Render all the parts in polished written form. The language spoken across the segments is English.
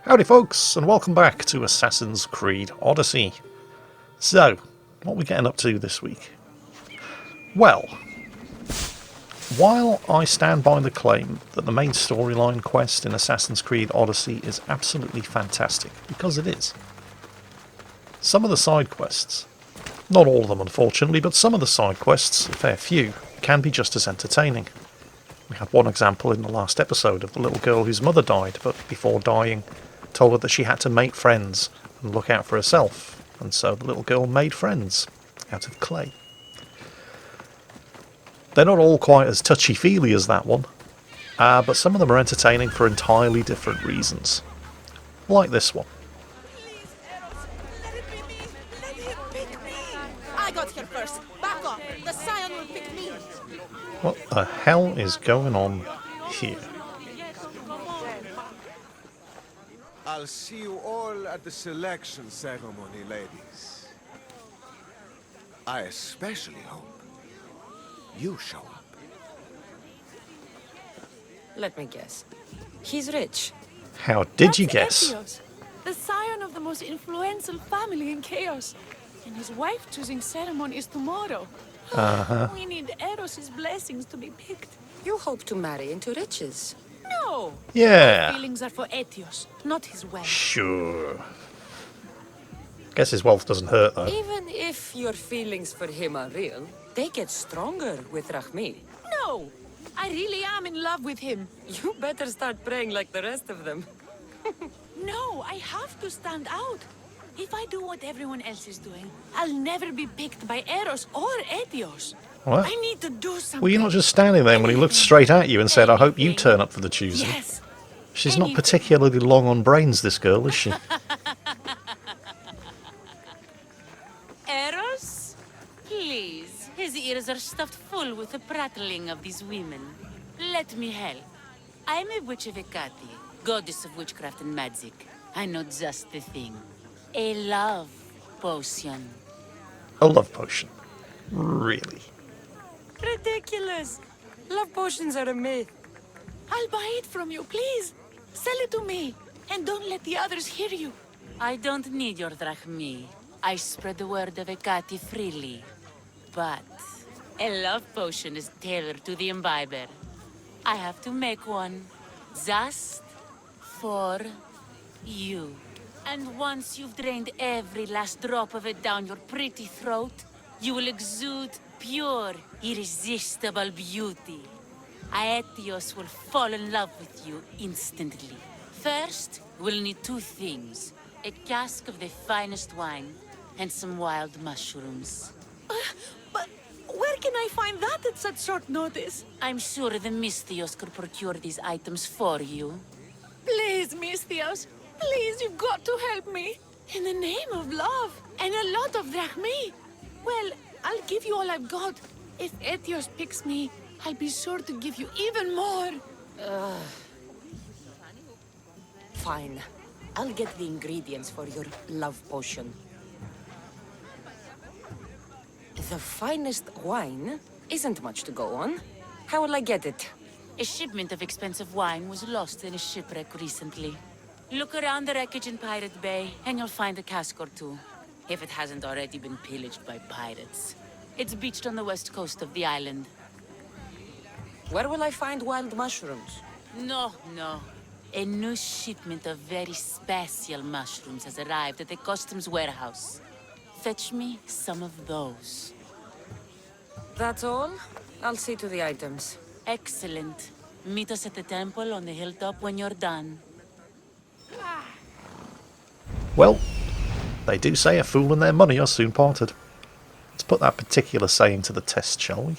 Howdy folks, and welcome back to Assassin's Creed Odyssey. So, what are we getting up to this week? Well, while I stand by the claim that the main storyline quest in Assassin's Creed Odyssey is absolutely fantastic, because it is, some of the side quests, not all of them unfortunately, but some of the side quests, a fair few, can be just as entertaining. We had one example in the last episode of the little girl whose mother died, but before dying told her that she had to make friends and look out for herself, and so the little girl made friends out of clay. They're not all quite as touchy-feely as that one, but some of them are entertaining for entirely different reasons. Like this one. Please, Eros, let it be me. Let him pick me. I got here first. Back off. The Scion will pick me. What the hell is going on here? I'll see you all at the selection ceremony, ladies. I especially hope you show up. Let me guess. He's rich. How did you That's guess? Etios, the scion of the most influential family in Chaos. And his wife-choosing ceremony is tomorrow. We need Eros' blessings to be picked. You hope to marry into riches. No! Yeah. My feelings are for Etios, not his wealth. Sure. Guess his wealth doesn't hurt though. Even if your feelings for him are real, they get stronger with Rahmi. No! I really am in love with him. You better start praying like the rest of them. No, I have to stand out. If I do what everyone else is doing, I'll never be picked by Eros or Etios. What? I need to do something. Were you not just standing there when he looked straight at you and said, I hope you turn up for the choosing? Yes. She's not anything. particularly long on brains, this girl, is she? Eros? Please, his ears are stuffed full with the prattling of these women. Let me help. I'm a witch of Hecate, goddess of witchcraft and magic. I know just the thing. A love potion. A love potion. Really? Ridiculous. Love potions are a myth. I'll buy it from you, please. Sell it to me. And don't let the others hear you. I don't need your drachmi. I spread the word of Hecate freely. But a love potion is tailored to the imbiber. I have to make one just for you. And once you've drained every last drop of it down your pretty throat, you will exude pure, irresistible beauty. Aetios will fall in love with you instantly. First, we'll need two things. A cask of the finest wine and some wild mushrooms. But where can I find that at such short notice? I'm sure the Mystios could procure these items for you. Please, Mystios. Please, you've got to help me. In the name of love. And a lot of drachmi. Well, I'll give you all I've got. If Etios picks me, I'll be sure to give you even more. Fine. I'll get the ingredients for your love potion. The finest wine isn't much to go on. How will I get it? A shipment of expensive wine was lost in a shipwreck recently. Look around the wreckage in Pirate Bay, and you'll find a cask or two. If it hasn't already been pillaged by pirates. It's beached on the west coast of the island. Where will I find wild mushrooms? No. A new shipment of very special mushrooms has arrived at the customs warehouse. Fetch me some of those. That's all? I'll see to the items. Excellent. Meet us at the temple on the hilltop when you're done. Well, they do say a fool and their money are soon parted. Let's put that particular saying to the test, shall we?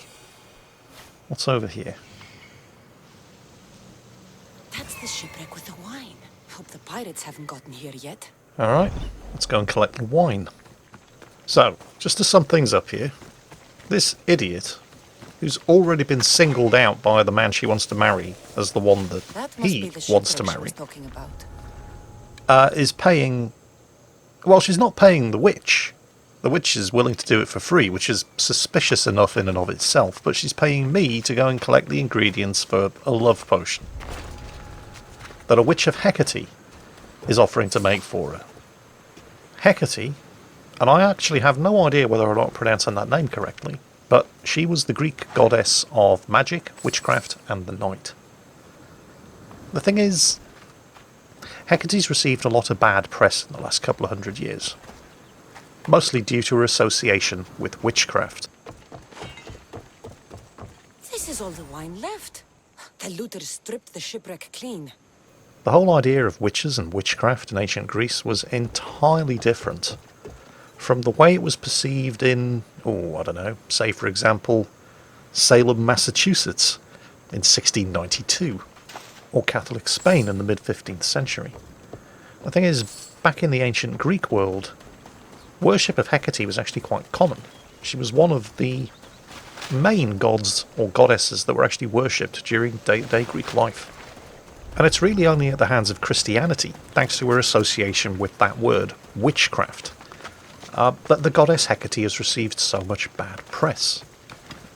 What's over here? That's the shipwreck with the wine. Hope the pirates haven't gotten here yet. Alright, let's go and collect the wine. So, just to sum things up here, this idiot, who's already been singled out by the man she wants to marry as the one that That must he be the wants to shipwreck she marry, was talking about. is paying... Well, she's not paying the witch. The witch is willing to do it for free, which is suspicious enough in and of itself, but she's paying me to go and collect the ingredients for a love potion that a witch of Hecate is offering to make for her. Hecate, and I actually have no idea whether or not I'm pronouncing that name correctly, but she was the Greek goddess of magic, witchcraft, and the night. The thing is, Hecate's received a lot of bad press in the last couple of hundred years, mostly due to her association with witchcraft. This is all the wine left. The looters stripped the shipwreck clean. The whole idea of witches and witchcraft in ancient Greece was entirely different from the way it was perceived in, I don't know, say for example, Salem, Massachusetts in 1692, or Catholic Spain in the mid-15th century. The thing is, back in the ancient Greek world, worship of Hecate was actually quite common. She was one of the main gods or goddesses that were actually worshipped during day-to-day Greek life. And it's really only at the hands of Christianity, thanks to her association with that word, witchcraft, that the goddess Hecate has received so much bad press.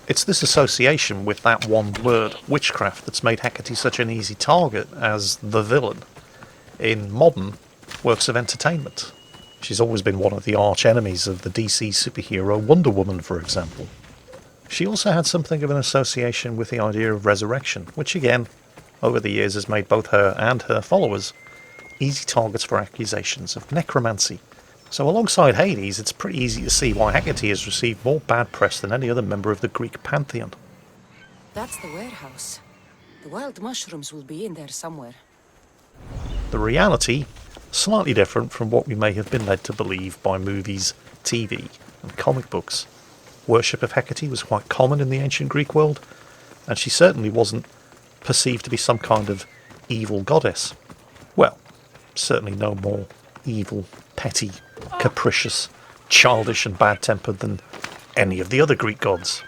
It's this association with that one word, witchcraft, that's made Hecate such an easy target as the villain in modern works of entertainment. She's always been one of the arch-enemies of the DC superhero Wonder Woman, for example. She also had something of an association with the idea of resurrection, which again, over the years has made both her and her followers easy targets for accusations of necromancy. So alongside Hades, it's pretty easy to see why Hecate has received more bad press than any other member of the Greek pantheon. That's the warehouse. The wild mushrooms will be in there somewhere. The reality, slightly different from what we may have been led to believe by movies, TV, and comic books. Worship of Hecate was quite common in the ancient Greek world, and she certainly wasn't perceived to be some kind of evil goddess. Well, certainly no more evil, petty, capricious, childish and bad-tempered than any of the other Greek gods,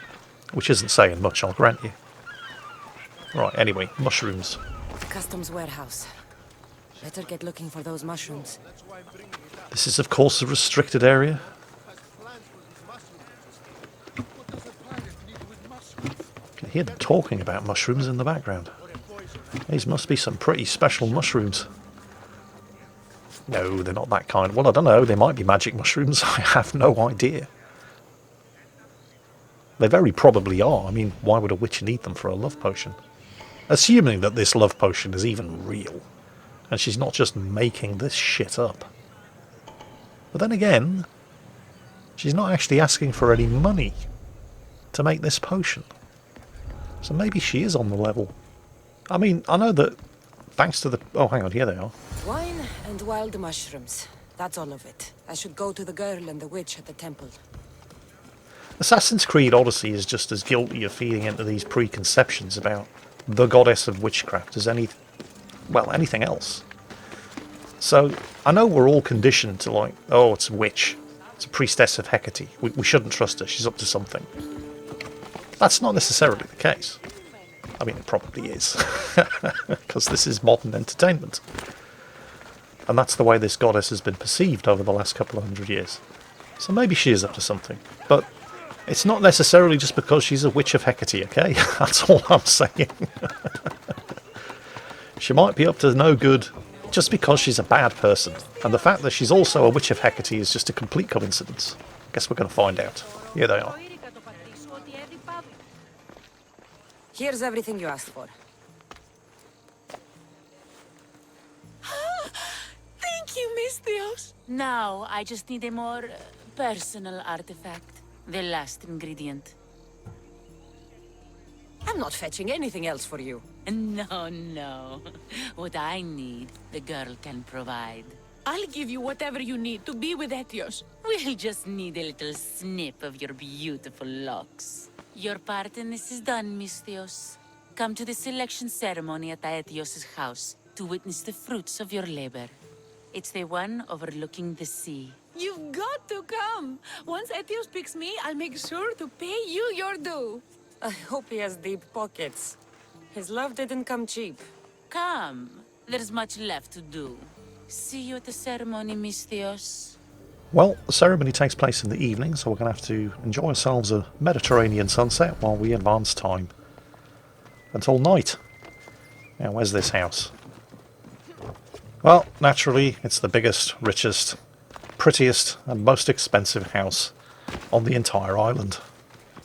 which isn't saying much, I'll grant you. Right, anyway, mushrooms. The customs warehouse. Better get looking for those mushrooms. This is, of course, a restricted area. You can hear them talking about mushrooms in the background. These must be some pretty special mushrooms. No, they're not that kind. Well, I don't know. They might be magic mushrooms. I have no idea. They very probably are. I mean, why would a witch need them for a love potion? Assuming that this love potion is even real, and she's not just making this shit up. But then again, she's not actually asking for any money to make this potion. So maybe she is on the level. I mean, I know that thanks to the... Oh, hang on, here they are. Wine and wild mushrooms. That's all of it. I should go to the girl and the witch at the temple. Assassin's Creed Odyssey is just as guilty of feeding into these preconceptions about the goddess of witchcraft as anything else. So, I know we're all conditioned to like, oh, it's a witch. It's a priestess of Hecate. We shouldn't trust her. She's up to something. That's not necessarily the case. I mean, it probably is. Because this is modern entertainment. And that's the way this goddess has been perceived over the last couple of hundred years. So maybe she is up to something. But it's not necessarily just because she's a witch of Hecate, okay? That's all I'm saying. She might be up to no good just because she's a bad person. And the fact that she's also a witch of Hecate is just a complete coincidence. Guess we're going to find out. Here they are. Here's everything you asked for. Thank you, Miss Theos. Now, I just need a more personal artifact. The last ingredient. I'm not fetching anything else for you. No, no. What I need, the girl can provide. I'll give you whatever you need to be with Etios. We'll just need a little snip of your beautiful locks. Your part in this is done, Miss Theos. Come to the selection ceremony at Aetios' house to witness the fruits of your labor. It's the one overlooking the sea. You've got to come. Once Etios picks me, I'll make sure to pay you your due. I hope he has deep pockets. His love didn't come cheap. Come. There's much left to do. See you at the ceremony, Miss Theos. Well, the ceremony takes place in the evening, so we're going to have to enjoy ourselves a Mediterranean sunset while we advance time until night. Now, where's this house? Well, naturally, it's the biggest, richest, prettiest, and most expensive house on the entire island.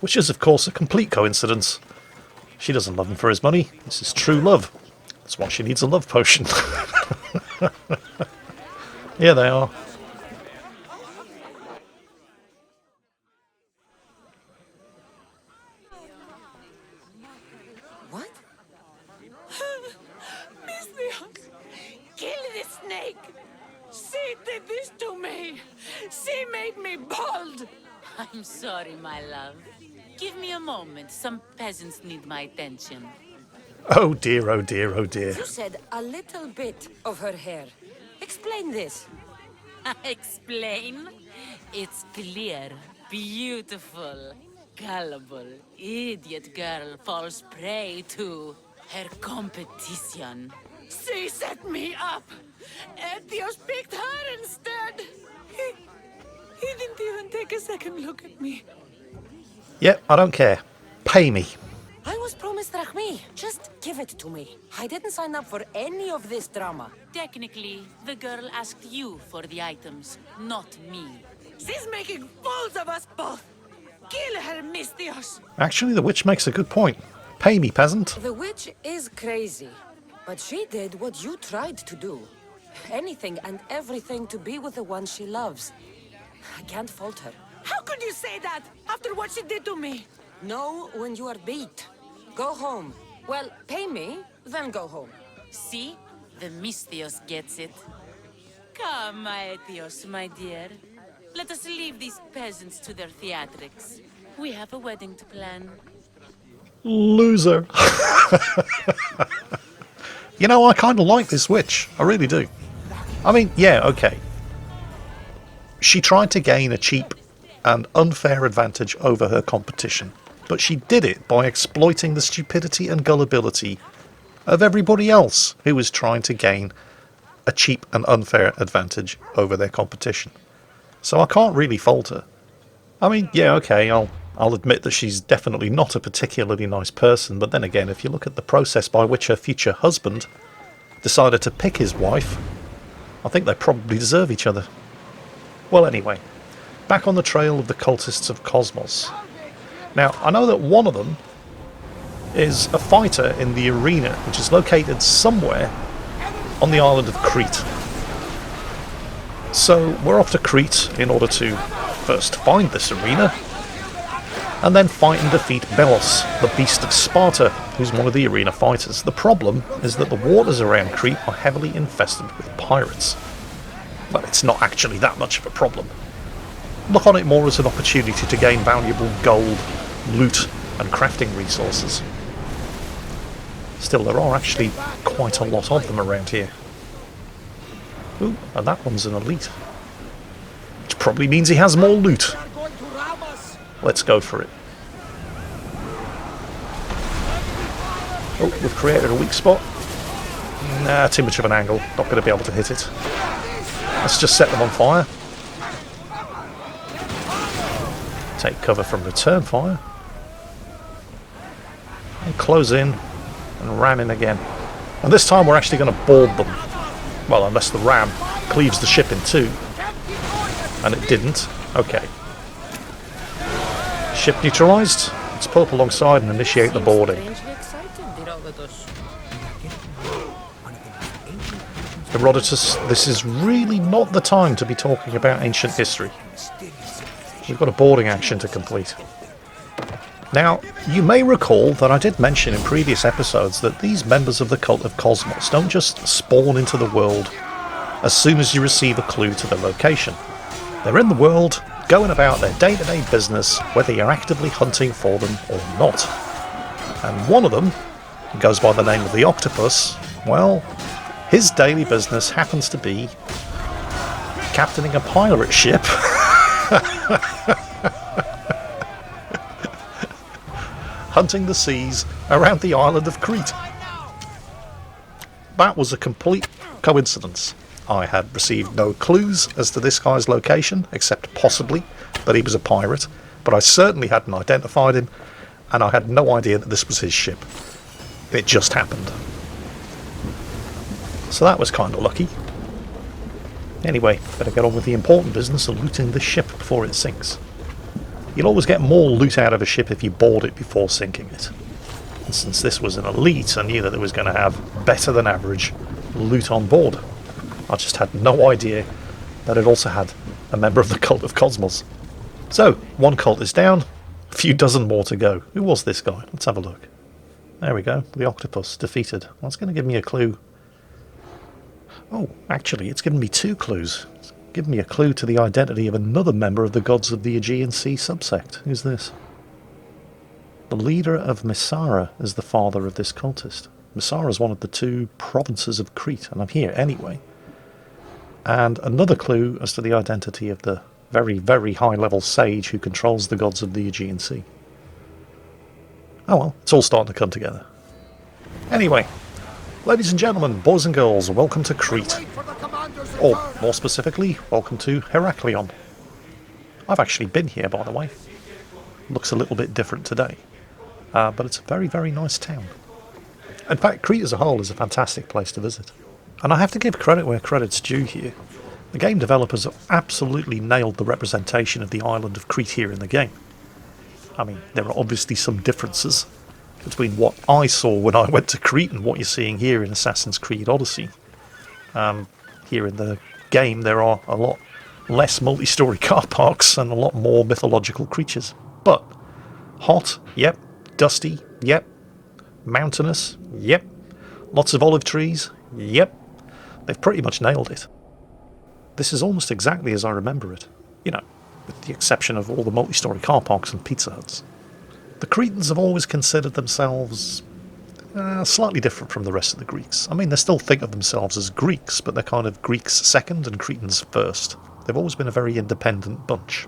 Which is, of course, a complete coincidence. She doesn't love him for his money. This is true love. That's why she needs a love potion. Here they are. What? Misthios, kill this snake. She did this to me. She made me bald. I'm sorry, my love. Give me a moment. Some peasants need my attention. Oh dear, oh dear, oh dear. You said a little bit of her hair. Explain this. Explain? It's clear, beautiful, gullible, idiot girl falls prey to her competition. She set me up. Ethios picked her instead. He didn't even take a second look at me. Yep, I don't care. Pay me. I was promised Rahmi. Just give it to me. I didn't sign up for any of this drama. Technically, the girl asked you for the items, not me. She's making fools of us both. Kill her, Misthios. Actually, the witch makes a good point. Pay me, peasant. The witch is crazy, but she did what you tried to do. Anything and everything to be with the one she loves. I can't fault her. How could you say that after what she did to me? Know when you are beat. Go home. Well, pay me, then go home. See? The Misthios gets it. Come, Aetios, my dear. Let us leave these peasants to their theatrics. We have a wedding to plan. Loser. You know, I kind of like this witch. I really do. I mean, yeah, okay. She tried to gain a cheap and unfair advantage over her competition, but she did it by exploiting the stupidity and gullibility of everybody else who was trying to gain a cheap and unfair advantage over their competition. So I can't really fault her. I mean, yeah, okay, I'll admit that she's definitely not a particularly nice person, but then again, if you look at the process by which her future husband decided to pick his wife, I think they probably deserve each other. Well, anyway, back on the trail of the cultists of Cosmos. Now, I know that one of them is a fighter in the arena, which is located somewhere on the island of Crete. So we're off to Crete in order to first find this arena, and then fight and defeat Belos, the beast of Sparta, who's one of the arena fighters. The problem is that the waters around Crete are heavily infested with pirates. Well, it's not actually that much of a problem. Look on it more as an opportunity to gain valuable gold, loot, and crafting resources. Still, there are actually quite a lot of them around here. Ooh, and that one's an elite. Which probably means he has more loot. Let's go for it. Oh, we've created a weak spot. Nah, too much of an angle. Not going to be able to hit it. Let's just set them on fire. Take cover from return fire. And close in and ram in again. And this time we're actually going to board them. Well, unless the ram cleaves the ship in two. And it didn't. Okay. Ship neutralised. Let's pull up alongside and initiate the boarding. Herodotus, this is really not the time to be talking about ancient history. We've got a boarding action to complete. Now, you may recall that I did mention in previous episodes that these members of the Cult of Cosmos don't just spawn into the world as soon as you receive a clue to their location. They're in the world, going about their day-to-day business, whether you're actively hunting for them or not. And one of them, who goes by the name of the Octopus, well, his daily business happens to be captaining a pirate ship hunting the seas around the island of Crete. That was a complete coincidence. I had received no clues as to this guy's location, except possibly that he was a pirate, but I certainly hadn't identified him, and I had no idea that this was his ship. It just happened. So that was kind of lucky. Anyway, better get on with the important business of looting this ship before it sinks. You'll always get more loot out of a ship if you board it before sinking it. And since this was an elite, I knew that it was going to have better than average loot on board. I just had no idea that it also had a member of the Cult of Cosmos. So, one cult is down, a few dozen more to go. Who was this guy? Let's have a look. There we go, the octopus, defeated. That's going to give me a clue. Oh, actually, it's given me 2 clues. It's given me a clue to the identity of another member of the gods of the Aegean Sea subsect. Who's this? The leader of Messara is the father of this cultist. Messara is one of the 2 provinces of Crete, and I'm here anyway. And another clue as to the identity of the very, very high-level sage who controls the gods of the Aegean Sea. Oh well, it's all starting to come together. Anyway, ladies and gentlemen, boys and girls, welcome to Crete. Or, more specifically, welcome to Heraklion. I've actually been here, by the way. Looks a little bit different today. But it's a very, very nice town. In fact, Crete as a whole is a fantastic place to visit. And I have to give credit where credit's due here. The game developers have absolutely nailed the representation of the island of Crete here in the game. I mean, there are obviously some differences between what I saw when I went to Crete and what you're seeing here in Assassin's Creed Odyssey. Here in the game there are a lot less multi-story car parks and a lot more mythological creatures. But hot, yep. Dusty, yep. Mountainous, yep. Lots of olive trees, yep. They've pretty much nailed it. This is almost exactly as I remember it. You know, with the exception of all the multi-story car parks and Pizza Huts. The Cretans have always considered themselves slightly different from the rest of the Greeks. I mean, they still think of themselves as Greeks, but they're kind of Greeks second and Cretans first. They've always been a very independent bunch.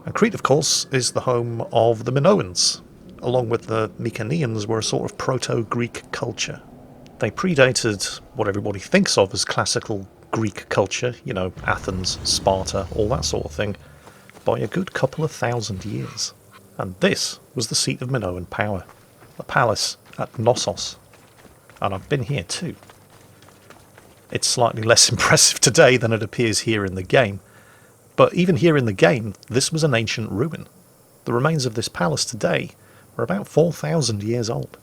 And Crete, of course, is the home of the Minoans, along with the Mycenaeans were a sort of proto-Greek culture. They predated what everybody thinks of as classical Greek culture, you know, Athens, Sparta, all that sort of thing, by a good couple of 1,000 years. And this was the seat of Minoan power, the palace at Knossos. And I've been here too. It's slightly less impressive today than it appears here in the game, but even here in the game, this was an ancient ruin. The remains of this palace today are about 4,000 years old,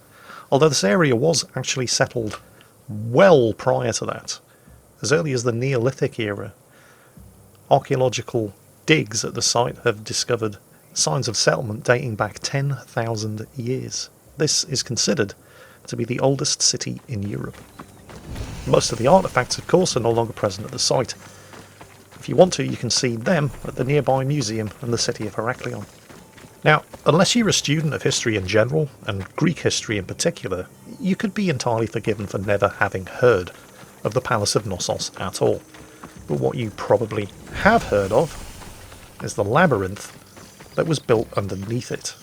although this area was actually settled well prior to that, as early as the Neolithic era. Archaeological digs at the site have discovered signs of settlement dating back 10,000 years. This is considered to be the oldest city in Europe. Most of the artefacts, of course, are no longer present at the site. If you want to, you can see them at the nearby museum in the city of Heraklion. Now, unless you're a student of history in general, and Greek history in particular, you could be entirely forgiven for never having heard of the Palace of Knossos at all. But what you probably have heard of is the labyrinth that was built underneath it.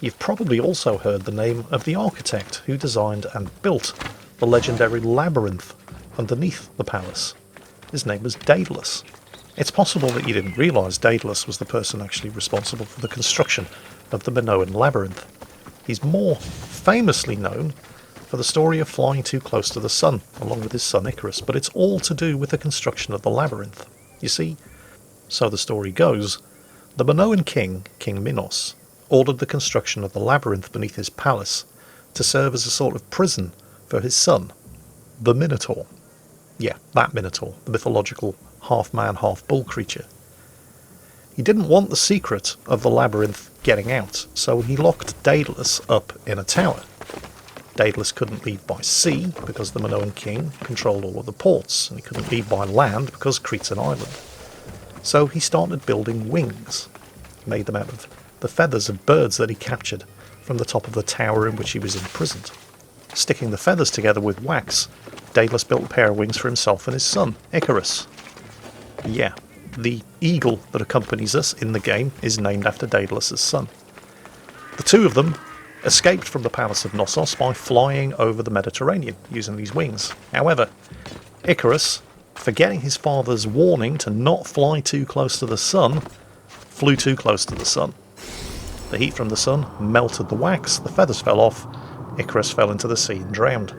You've probably also heard the name of the architect who designed and built the legendary labyrinth underneath the palace. His name was Daedalus. It's possible that you didn't realise Daedalus was the person actually responsible for the construction of the Minoan labyrinth. He's more famously known for the story of flying too close to the sun, along with his son Icarus, but it's all to do with the construction of the labyrinth. You see, so the story goes, the Minoan king, King Minos, ordered the construction of the labyrinth beneath his palace to serve as a sort of prison for his son, the Minotaur. Yeah, that Minotaur, the mythological half-man, half-bull creature. He didn't want the secret of the labyrinth getting out, so he locked Daedalus up in a tower. Daedalus couldn't leave by sea because the Minoan king controlled all of the ports, and he couldn't leave by land because Crete's an island. So he started building wings, made them out of the feathers of birds that he captured from the top of the tower in which he was imprisoned. Sticking the feathers together with wax, Daedalus built a pair of wings for himself and his son, Icarus. Yeah, the eagle that accompanies us in the game is named after Daedalus' son. The two of them escaped from the Palace of Knossos by flying over the Mediterranean using these wings. However, Icarus, forgetting his father's warning to not fly too close to the sun, flew too close to the sun. The heat from the sun melted the wax, the feathers fell off, Icarus fell into the sea and drowned.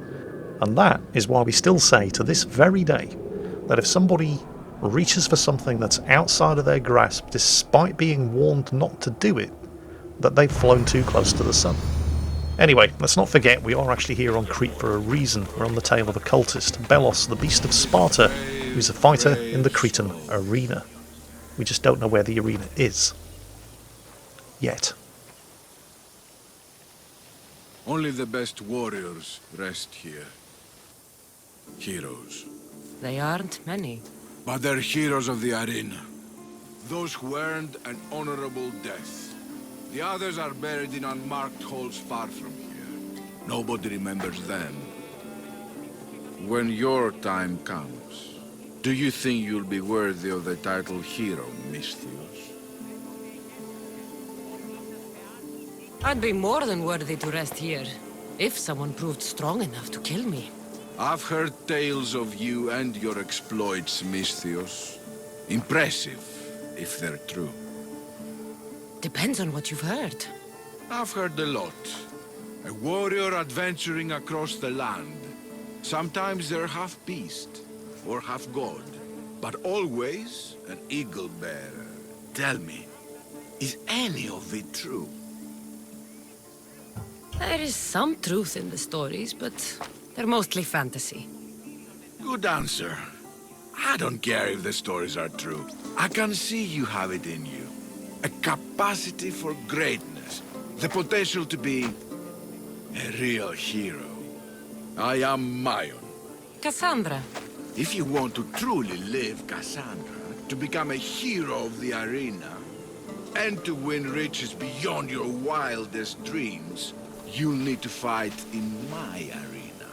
And that is why we still say to this very day that if somebody reaches for something that's outside of their grasp despite being warned not to do it, that they've flown too close to the sun. Anyway, let's not forget we are actually here on Crete for a reason. We're on the tail of a cultist, Belos, the Beast of Sparta, who's a fighter in the Cretan arena. We just don't know where the arena is. Yet. Only the best warriors rest here. Heroes. They aren't many. But they're heroes of the arena. Those who earned an honorable death. The others are buried in unmarked holes far from here. Nobody remembers them. When your time comes, do you think you'll be worthy of the title hero, Misthios? I'd be more than worthy to rest here, if someone proved strong enough to kill me. I've heard tales of you and your exploits, Misthios. Impressive, if they're true. Depends on what you've heard. I've heard a lot. A warrior adventuring across the land. Sometimes they're half beast, or half god, but always an eagle bearer. Tell me, is any of it true? There is some truth in the stories, but they're mostly fantasy. Good answer. I don't care if the stories are true. I can see you have it in you. A capacity for greatness. The potential to be a real hero. I am Mayon. Cassandra. If you want to truly live Cassandra, to become a hero of the arena, and to win riches beyond your wildest dreams, you'll need to fight in my arena.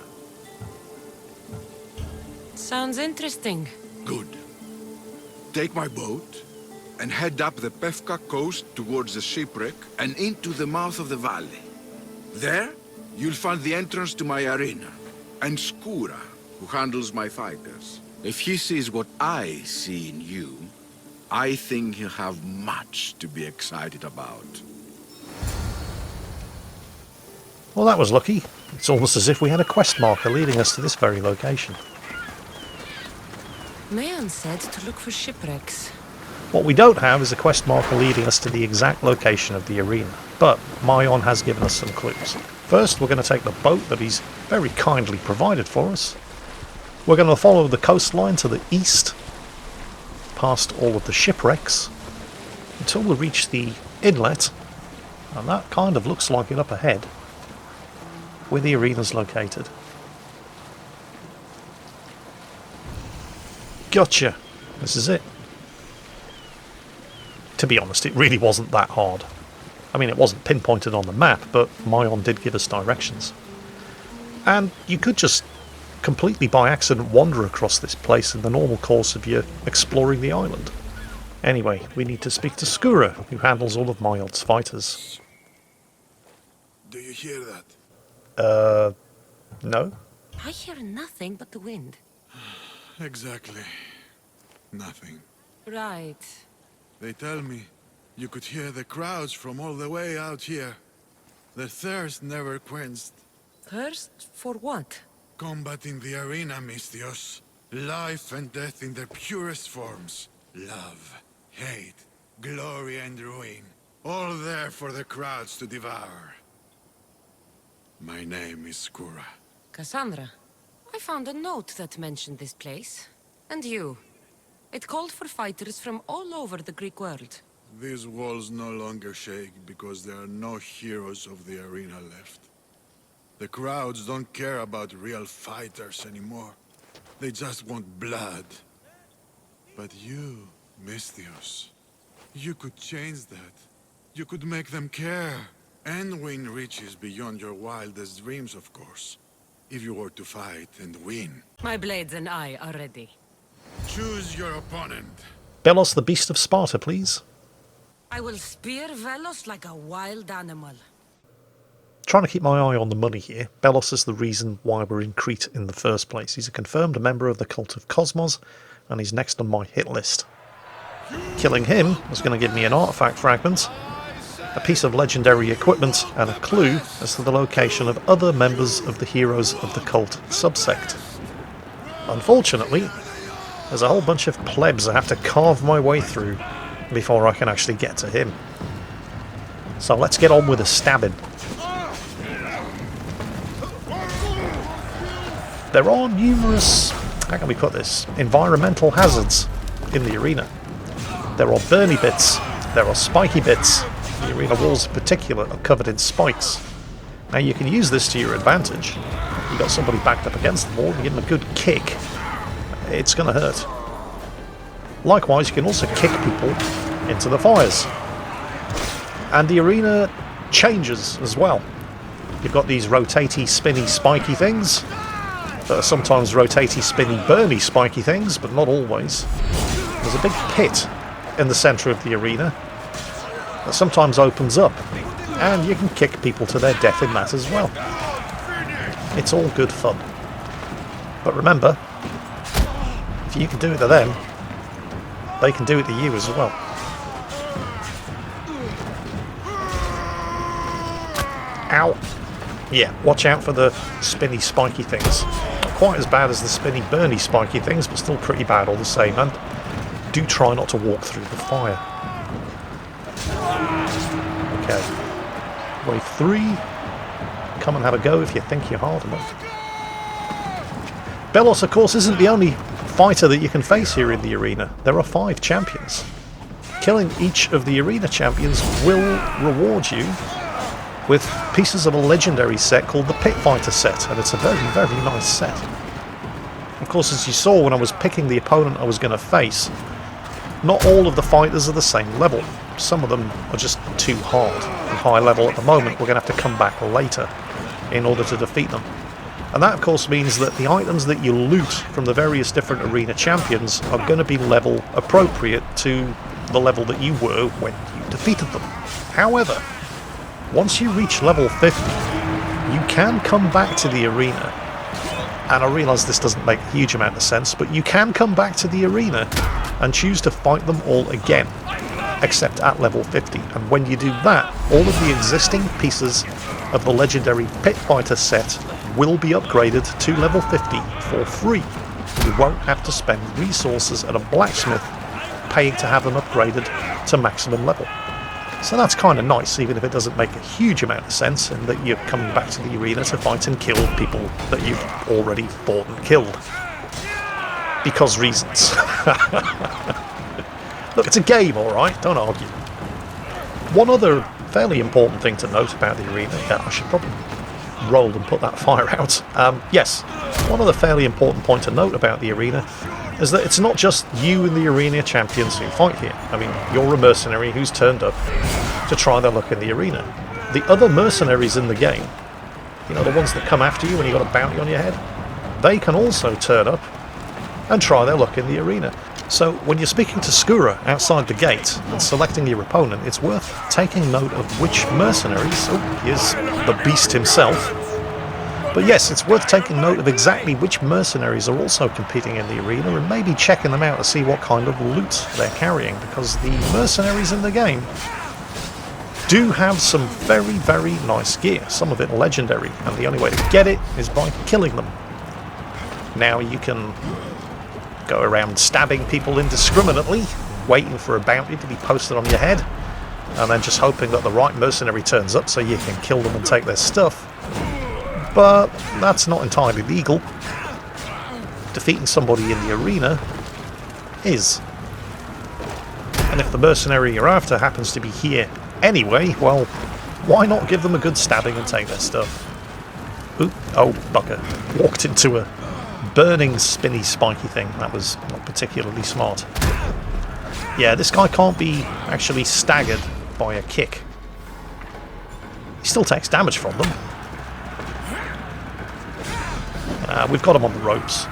Sounds interesting. Good. Take my boat and head up the Pefka coast towards the shipwreck and into the mouth of the valley. There, you'll find the entrance to my arena, and Skura, who handles my fighters. If he sees what I see in you, I think he'll have much to be excited about. Well, that was lucky. It's almost as if we had a quest marker leading us to this very location. Mayon said to look for shipwrecks. What we don't have is a quest marker leading us to the exact location of the arena, but Mayon has given us some clues. First, we're going to take the boat that he's very kindly provided for us. We're going to follow the coastline to the east, past all of the shipwrecks, until we reach the inlet, and that kind of looks like it up ahead, where the arena's located. Gotcha! This is it. To be honest, it really wasn't that hard. I mean, it wasn't pinpointed on the map, but Mayon did give us directions. And you could just completely by accident wander across this place in the normal course of your exploring the island. Anyway, we need to speak to Skura, who handles all of Mayon's fighters. Do you hear that? No? I hear nothing but the wind. Exactly. Nothing. Right. They tell me you could hear the crowds from all the way out here. Their thirst never quenched. Thirst for what? Combat in the arena, Misthios. Life and death in their purest forms. Love, hate, glory and ruin. All there for the crowds to devour. My name is Skura. Cassandra. I found a note that mentioned this place. And you. It called for fighters from all over the Greek world. These walls no longer shake because there are no heroes of the arena left. The crowds don't care about real fighters anymore. They just want blood. But you, Misthios, you could change that. You could make them care. And win riches beyond your wildest dreams, of course. If you were to fight and win. My blades and I are ready. Choose your opponent. Belos, the Beast of Sparta, please. I will spear Velos like a wild animal. Trying to keep my eye on the money here. Belos is the reason why we're in Crete in the first place. He's a confirmed member of the Cult of Cosmos, and he's next on my hit list. Killing him was going to give me an artifact fragment, a piece of legendary equipment, and a clue as to the location of other members of the Heroes of the Cult subsect. Unfortunately, There's a whole bunch of plebs I have to carve my way through before I can actually get to him. So let's get on with the stabbing. There are numerous, how can we put this, environmental hazards in the arena. There are burny bits, there are spiky bits. The arena walls in particular are covered in spikes. Now you can use this to your advantage. You've got somebody backed up against the wall, you give them a good kick, it's going to hurt. Likewise, you can also kick people into the fires. And the arena changes as well. You've got these rotatey, spinny, spiky things. That are sometimes rotatey, spinny, burny, spiky things, but not always. There's a big pit in the centre of the arena that sometimes opens up, and you can kick people to their death in that as well. It's all good fun. But remember, if you can do it to them, they can do it to you as well. Ow! Yeah, watch out for the spinny, spiky things. Not quite as bad as the spinny, burny, spiky things, but still pretty bad all the same. And do try not to walk through the fire. Okay. Wave 3. Come and have a go if you think you're hard enough. Belos, of course, isn't the only fighter that you can face here in the arena. There are 5 champions. Killing each of the arena champions will reward you with pieces of a legendary set called the Pit Fighter set, and it's a very, very nice set. Of course, as you saw when I was picking the opponent I was going to face, not all of the fighters are the same level. Some of them are just too hard and high level at the moment. We're going to have to come back later in order to defeat them. And that, of course, means that the items that you loot from the various different arena champions are going to be level appropriate to the level that you were when you defeated them. However, once you reach level 50, you can come back to the arena, and I realise this doesn't make a huge amount of sense, but you can come back to the arena and choose to fight them all again, except at level 50. And when you do that, all of the existing pieces of the legendary Pit Fighter set will be upgraded to level 50 for free. You won't have to spend resources at a blacksmith paying to have them upgraded to maximum level. So that's kind of nice, even if it doesn't make a huge amount of sense, in that you're coming back to the arena to fight and kill people that you've already fought and killed. Because reasons. Look, it's a game, alright, don't argue. One other fairly important thing to note about the arena, I should probably roll and put that fire out. Yes, one other fairly important point to note about the arena is that it's not just you and the arena champions who fight here. I mean, you're a mercenary who's turned up to try their luck in the arena. The other mercenaries in the game, you know, the ones that come after you when you've got a bounty on your head, they can also turn up and try their luck in the arena. So when you're speaking to Skura outside the gate and selecting your opponent, it's worth taking note of which mercenaries, here's the beast himself, but yes, it's worth taking note of exactly which mercenaries are also competing in the arena, and maybe checking them out to see what kind of loot they're carrying, because the mercenaries in the game do have some very, very nice gear, some of it legendary, and the only way to get it is by killing them. Now you can go around stabbing people indiscriminately, waiting for a bounty to be posted on your head, and then just hoping that the right mercenary turns up so you can kill them and take their stuff. But that's not entirely legal. Defeating somebody in the arena is. And if the mercenary you're after happens to be here anyway, well, why not give them a good stabbing and take their stuff? Oop, oh, bugger. Walked into a burning, spinny, spiky thing. That was not particularly smart. Yeah, this guy can't be actually staggered by a kick. He still takes damage from them. We've got him on the ropes.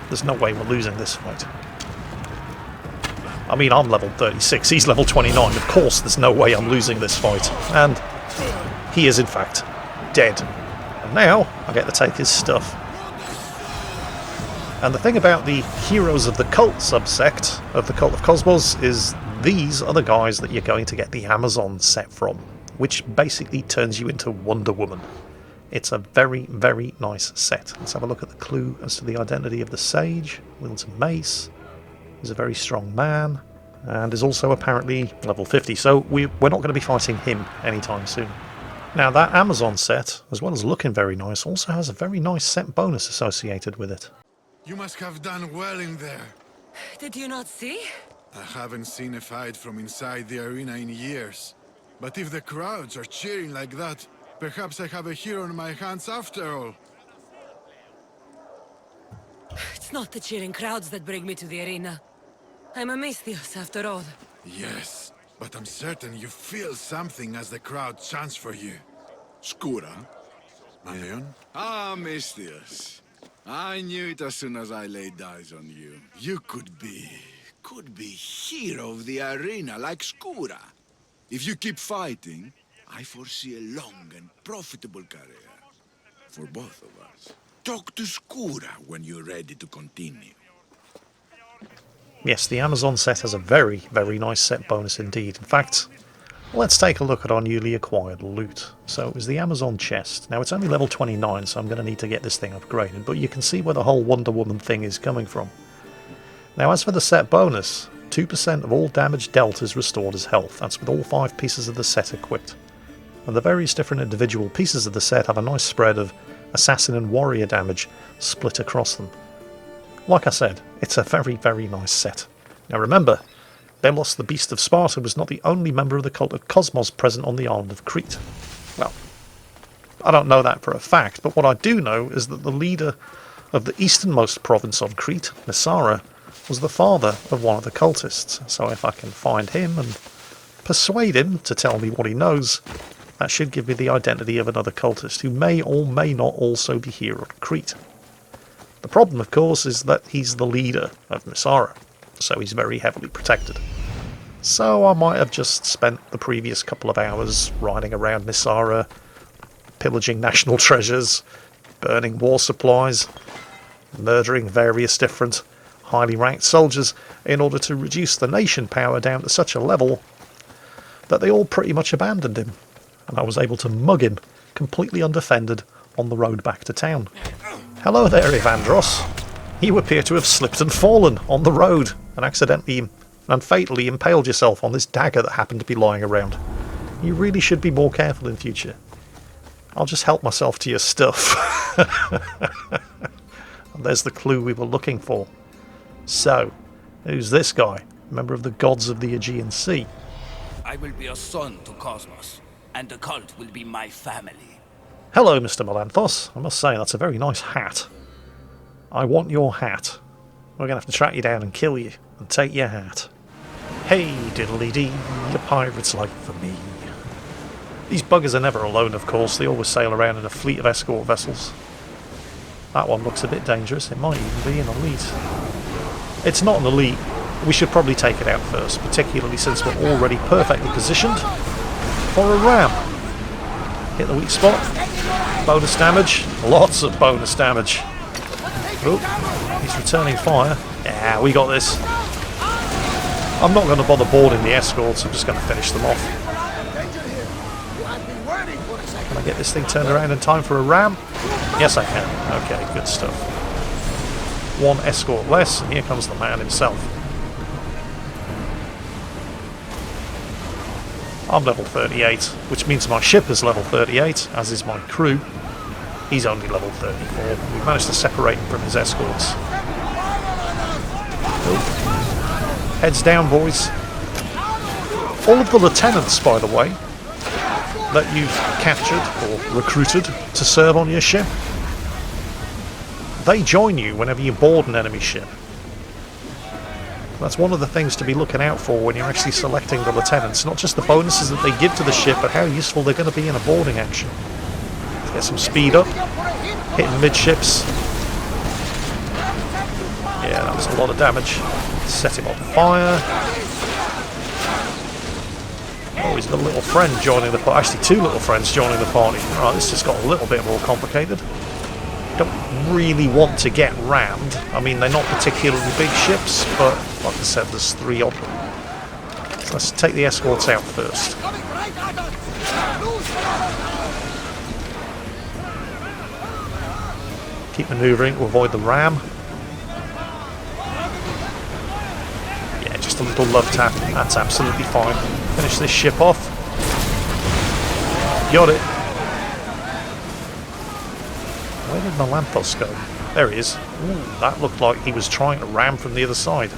There's no way we're losing this fight. I mean, I'm level 36, he's level 29. Of course there's no way I'm losing this fight. And he is, in fact, dead. And now I get to take his stuff. And the thing about the Heroes of the Cult subsect of the Cult of Cosmos is these are the guys that you're going to get the Amazon set from, which basically turns you into Wonder Woman. It's a very, very nice set. Let's have a look at the clue as to the identity of the Sage. Wields a mace, He's a very strong man, and is also apparently level 50, so we're not going to be fighting him anytime soon. Now that Amazon set, as well as looking very nice, also has a very nice set bonus associated with it. You must have done well in there. Did you not see? I haven't seen a fight from inside the arena in years. But if the crowds are cheering like that, perhaps I have a hero on my hands after all. It's not the cheering crowds that bring me to the arena. I'm a Misthios after all. Yes, but I'm certain you feel something as the crowd chants for you. Skura? Marion? Ah, Misthios. I knew it as soon as I laid eyes on you. You could be hero of the arena like Skura. If you keep fighting, I foresee a long and profitable career. For both of us. Talk to Skura when you're ready to continue. Yes, the Amazon set has a very, very nice set bonus indeed. In fact, let's take a look at our newly acquired loot. So it was the Amazon chest. Now it's only level 29, so I'm going to need to get this thing upgraded, but you can see where the whole Wonder Woman thing is coming from. Now as for the set bonus, 2% of all damage dealt is restored as health. That's with all 5 pieces of the set equipped. And the various different individual pieces of the set have a nice spread of assassin and warrior damage split across them. Like I said, it's a very, very nice set. Now remember, Delos the Beast of Sparta was not the only member of the cult of Cosmos present on the island of Crete. Well, I don't know that for a fact, but what I do know is that the leader of the easternmost province on Crete, Messara, was the father of one of the cultists. So if I can find him and persuade him to tell me what he knows, that should give me the identity of another cultist who may or may not also be here on Crete. The problem, of course, is that he's the leader of Messara, so he's very heavily protected. So I might have just spent the previous couple of hours riding around Messara, pillaging national treasures, burning war supplies, murdering various different highly ranked soldiers in order to reduce the nation power down to such a level that they all pretty much abandoned him, and I was able to mug him completely undefended on the road back to town. Hello there, Evandros. You appear to have slipped and fallen on the road and accidentally and fatally impaled yourself on this dagger that happened to be lying around. You really should be more careful in future. I'll just help myself to your stuff. And there's the clue we were looking for. So, who's this guy? Member of the gods of the Aegean Sea? I will be a son to Cosmos, and the cult will be my family. Hello, Mr. Melanthos. I must say, that's a very nice hat. I want your hat. We're going to have to track you down and kill you, and take your hat. Hey, diddly-dee, a pirate's life for me. These buggers are never alone, of course. They always sail around in a fleet of escort vessels. That one looks a bit dangerous. It might even be an elite. It's not an elite. We should probably take it out first, particularly since we're already perfectly positioned for a ram. Hit the weak spot. Bonus damage. Lots of bonus damage. Oh, he's returning fire. Yeah, we got this. I'm not going to bother boarding the escorts. I'm just going to finish them off. Can I get this thing turned around in time for a ram? Yes, I can. Okay, good stuff. One escort less, and here comes the man himself. I'm level 38, which means my ship is level 38, as is my crew. He's only level 34. We've managed to separate him from his escorts. Oh. Heads down, boys. All of the lieutenants, by the way, that you've captured or recruited to serve on your ship, they join you whenever you board an enemy ship. That's one of the things to be looking out for when you're actually selecting the lieutenants. Not just the bonuses that they give to the ship, but how useful they're going to be in a boarding action. Let's get some speed up. Hitting midships. Yeah, that was a lot of damage. Set him on fire. Oh, he's got a little friend joining the party. Actually, 2 little friends joining the party. Right, this just got a little bit more complicated. Don't really want to get rammed. I mean, they're not particularly big ships, but like I said, there's 3 of them. So let's take the escorts out first. Keep manoeuvring to avoid the ram. just a little love tap. That's absolutely fine. Finish this ship off. Got it. Where did Melanthos go? There he is. Ooh, that looked like he was trying to ram from the other side.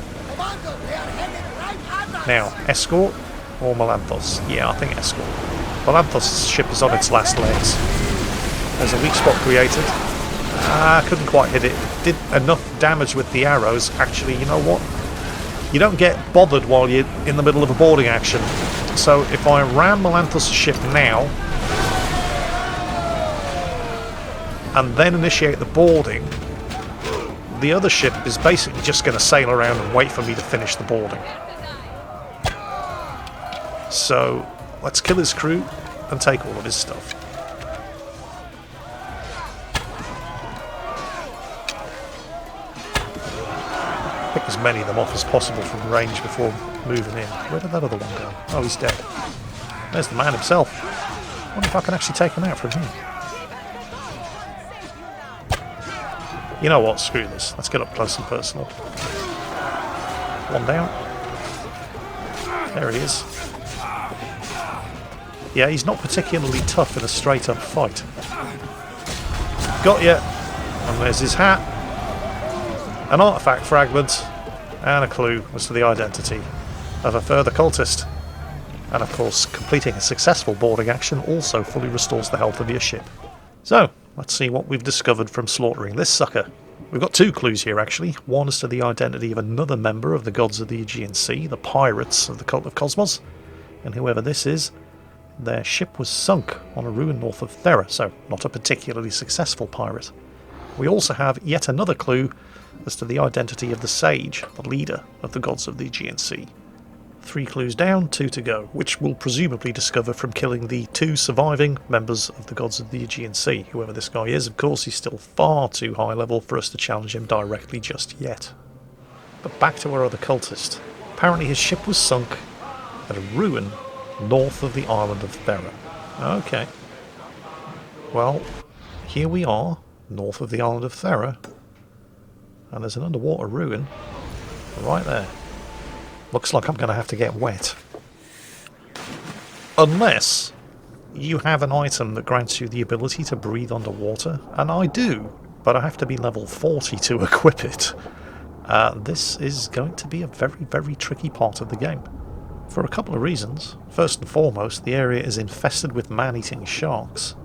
Now, escort or Melanthos? Yeah, I think escort. Melanthos' ship is on its last legs. There's a weak spot created. I couldn't quite hit it. Did enough damage with the arrows. Actually, you know what? You don't get bothered while you're in the middle of a boarding action. So if I ram Melanthos' ship now, and then initiate the boarding, the other ship is basically just going to sail around and wait for me to finish the boarding. So let's kill his crew and take all of his stuff. Pick as many of them off as possible from range before moving in. Where did that other one go? Oh, he's dead. There's the man himself. I wonder if I can actually take him out from here. You know what? Screw this. Let's get up close and personal. One down. There he is. Yeah, he's not particularly tough in a straight-up fight. Got ya. And there's his hat. An artifact fragment. And a clue as to the identity of a further cultist. And of course, completing a successful boarding action also fully restores the health of your ship. So, let's see what we've discovered from slaughtering this sucker. We've got two clues here actually. One is to the identity of another member of the gods of the Aegean Sea, the pirates of the Cult of Cosmos. And whoever this is, their ship was sunk on a ruin north of Thera, so not a particularly successful pirate. We also have yet another clue as to the identity of the sage, the leader of the gods of the Aegean Sea. 3 clues down, 2 to go, which we'll presumably discover from killing the 2 surviving members of the gods of the Aegean Sea. Whoever this guy is, of course, he's still far too high level for us to challenge him directly just yet. But back to our other cultist. Apparently his ship was sunk at a ruin north of the island of Thera. Okay. Well, here we are, north of the island of Thera, and there's an underwater ruin right there. Looks like I'm going to have to get wet. Unless you have an item that grants you the ability to breathe underwater, and I do, but I have to be level 40 to equip it. This is going to be a very, very tricky part of the game. For a couple of reasons. First and foremost, the area is infested with man-eating sharks.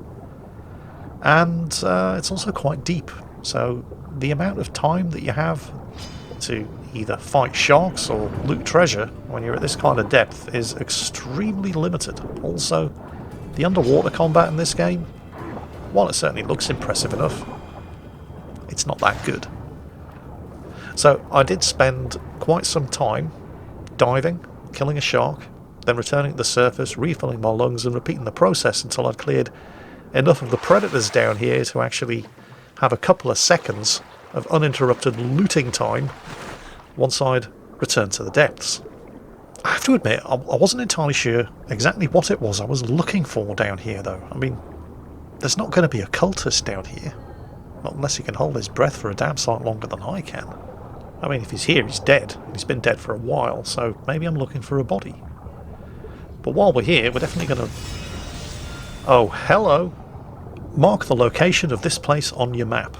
And it's also quite deep, so the amount of time that you have to either fight sharks or loot treasure when you're at this kind of depth is extremely limited. Also, the underwater combat in this game, while it certainly looks impressive enough, it's not that good. So I did spend quite some time diving, killing a shark, then returning to the surface, refilling my lungs and repeating the process until I'd cleared enough of the predators down here to actually have a couple of seconds of uninterrupted looting time once I'd returned to the depths. I have to admit, I wasn't entirely sure exactly what it was I was looking for down here though. I mean, there's not going to be a cultist down here. Not unless he can hold his breath for a damn sight longer than I can. I mean, if he's here, he's dead. He's been dead for a while, so maybe I'm looking for a body. But while we're here, we're definitely going to... Oh, hello! Mark the location of this place on your map.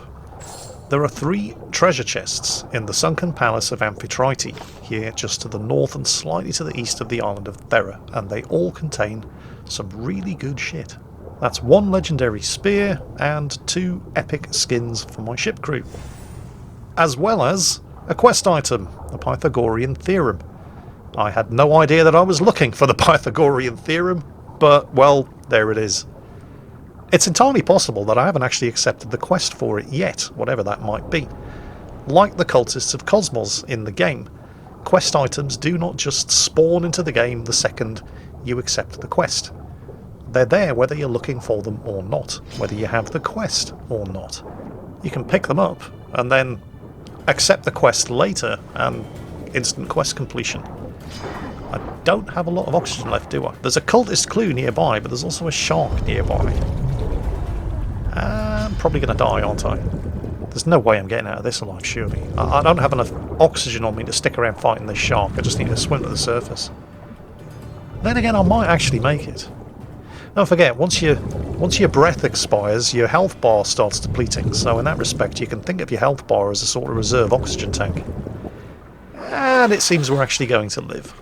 There are 3 treasure chests in the sunken palace of Amphitrite, here just to the north and slightly to the east of the island of Thera, and they all contain some really good shit. That's 1 legendary spear and 2 epic skins for my ship crew. As well as a quest item, the Pythagorean Theorem. I had no idea that I was looking for the Pythagorean Theorem, but, well, there it is. It's entirely possible that I haven't actually accepted the quest for it yet, whatever that might be. Like the Cultists of Cosmos in the game, quest items do not just spawn into the game the second you accept the quest. They're there whether you're looking for them or not, whether you have the quest or not. You can pick them up and then accept the quest later and instant quest completion. I don't have a lot of oxygen left, do I? There's a cultist clue nearby, but there's also a shark nearby. I'm probably going to die, aren't I? There's no way I'm getting out of this alive, surely. I don't have enough oxygen on me to stick around fighting this shark. I just need to swim to the surface. Then again, I might actually make it. Don't forget, once your breath expires, your health bar starts depleting. So in that respect, you can think of your health bar as a sort of reserve oxygen tank. And it seems we're actually going to live.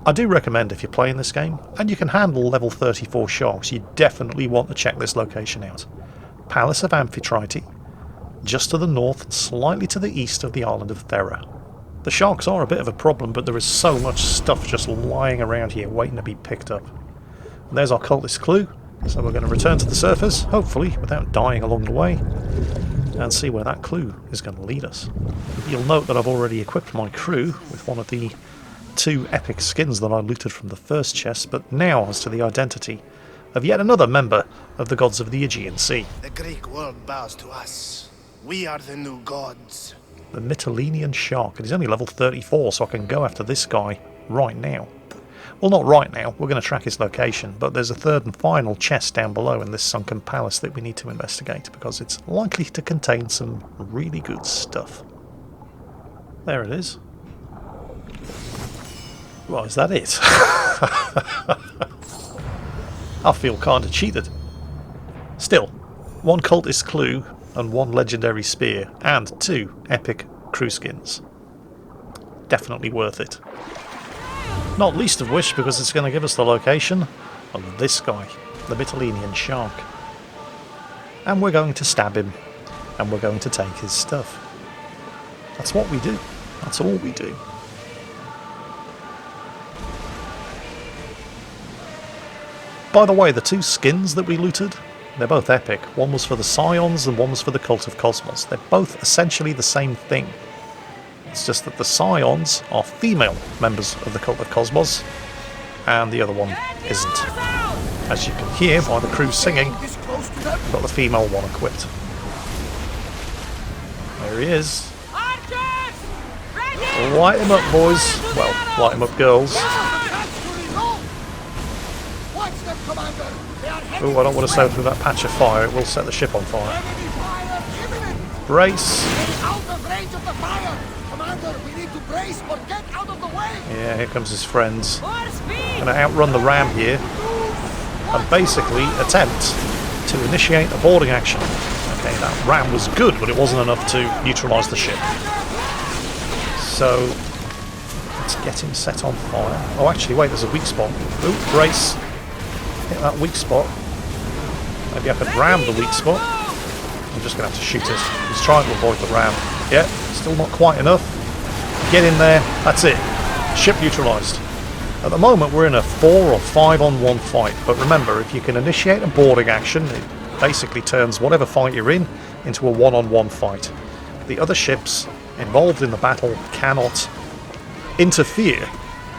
I do recommend if you're playing this game, and you can handle level 34 sharks, you definitely want to check this location out. Palace of Amphitrite, just to the north and slightly to the east of the island of Thera. The sharks are a bit of a problem, but there is so much stuff just lying around here waiting to be picked up. And there's our cultist clue, so we're going to return to the surface, hopefully without dying along the way, and see where that clue is going to lead us. You'll note that I've already equipped my crew with one of the 2 epic skins that I looted from the first chest, but now as to the identity of yet another member of the gods of the Aegean Sea. The Greek world bows to us. We are the new gods. The Mytilenean Shark, and he's only level 34, so I can go after this guy right now. Well, not right now, we're going to track his location, but there's a third and final chest down below in this sunken palace that we need to investigate, because it's likely to contain some really good stuff. There it is. Well, is that it? I feel kind of cheated. Still, 1 cultist clue and 1 legendary spear and 2 epic crew skins. Definitely worth it. Not least of which because it's going to give us the location of this guy, the Mytilenean Shark. And we're going to stab him, and we're going to take his stuff. That's what we do. That's all we do. By the way, the 2 skins that we looted, they're both epic. One was for the Scions and one was for the Cult of Cosmos. They're both essentially the same thing. It's just that the Scions are female members of the Cult of Cosmos, and the other one isn't. As you can hear by the crew singing, I've got the female one equipped. There he is. Light him up, boys. Well, light him up, girls. Oh, I don't want to sail through that patch of fire. It will set the ship on fire. Brace. Yeah, here comes his friends. Going to outrun the ram here and basically attempt to initiate a boarding action. Okay, that ram was good, but it wasn't enough to neutralise the ship. So let's get him set on fire. Oh, actually, wait, there's a weak spot. Ooh, brace. Hit that weak spot. Maybe I could ram the weak spot. I'm just going to have to shoot it. He's trying to avoid the ram. Yeah, still not quite enough. Get in there. That's it. Ship neutralised. At the moment we're in a 4 or 5 on 1 fight, but remember, if you can initiate a boarding action, it basically turns whatever fight you're in into a 1-on-1 fight. The other ships involved in the battle cannot interfere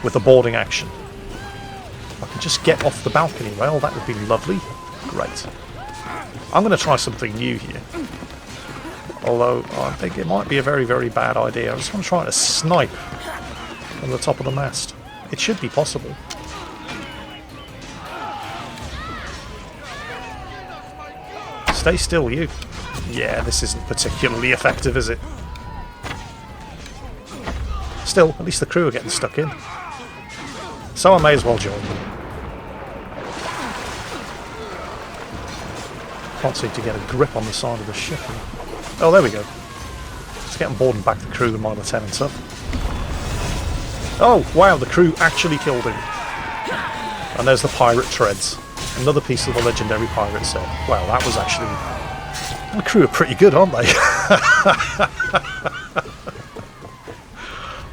with the boarding action. If I could just get off the balcony rail, that would be lovely. Great. I'm going to try something new here. Although I think it might be a very, very bad idea. I just want to try to snipe from the top of the mast. It should be possible. Stay still, you. Yeah, this isn't particularly effective, is it? Still, at least the crew are getting stuck in. So I may as well join them. Can't seem to get a grip on the side of the ship. Oh, there we go. Let's get on board and back the crew and my lieutenants up. Oh, wow, the crew actually killed him. And there's the pirate treads. Another piece of the legendary pirate set. Wow, that was actually... The crew are pretty good, aren't they?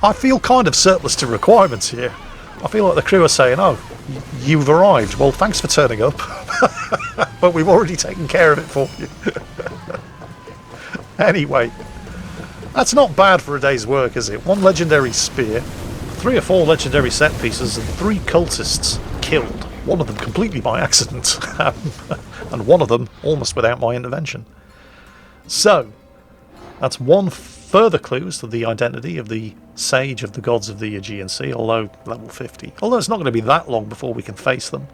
I feel kind of surplus to requirements here. I feel like the crew are saying, oh, you've arrived. Well, thanks for turning up. But we've already taken care of it for you. Anyway, that's not bad for a day's work, is it? 1 legendary spear, 3 or 4 legendary set pieces, and 3 cultists killed. One of them completely by accident, and one of them almost without my intervention. So, that's 1 further clue as to the identity of the sage of the gods of the Aegean Sea, although level 50. Although it's not going to be that long before we can face them.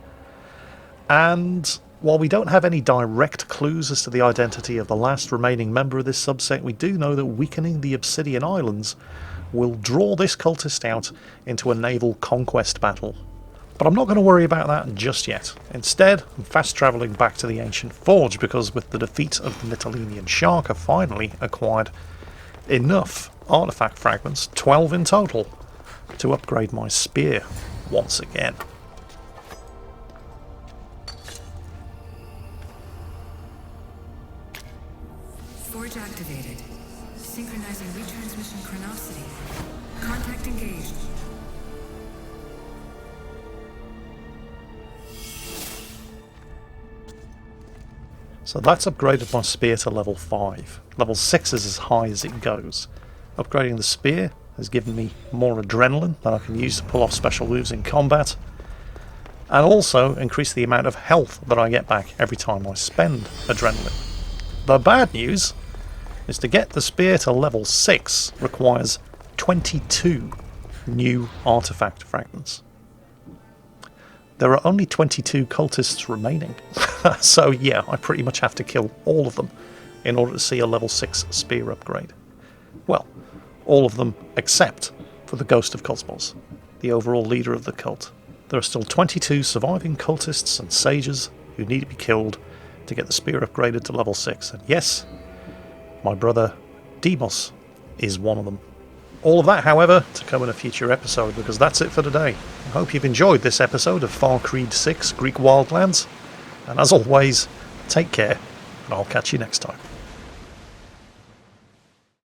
And While we don't have any direct clues as to the identity of the last remaining member of this subset, we do know that weakening the Obsidian Islands will draw this cultist out into a naval conquest battle. But I'm not going to worry about that just yet. Instead, I'm fast travelling back to the ancient forge, because with the defeat of the Mytilenean Shark, I've finally acquired enough artifact fragments, 12 in total, to upgrade my spear once again. Forge activated. Synchronizing retransmission chronicity. Contact engaged. So that's upgraded my spear to level 5. Level 6 is as high as it goes. Upgrading the spear has given me more adrenaline that I can use to pull off special moves in combat, and also increase the amount of health that I get back every time I spend adrenaline. The bad news is to get the spear to level 6 requires 22 new artifact fragments. There are only 22 cultists remaining, so yeah, I pretty much have to kill all of them in order to see a level 6 spear upgrade. Well, all of them except for the Ghost of Cosmos, the overall leader of the cult. There are still 22 surviving cultists and sages who need to be killed to get the spear upgraded to level 6, and yes, my brother Demos is one of them. All of that, however, to come in a future episode, because that's it for today. I hope you've enjoyed this episode of Far Cry 6 Greek Wildlands, and as always, take care, and I'll catch you next time.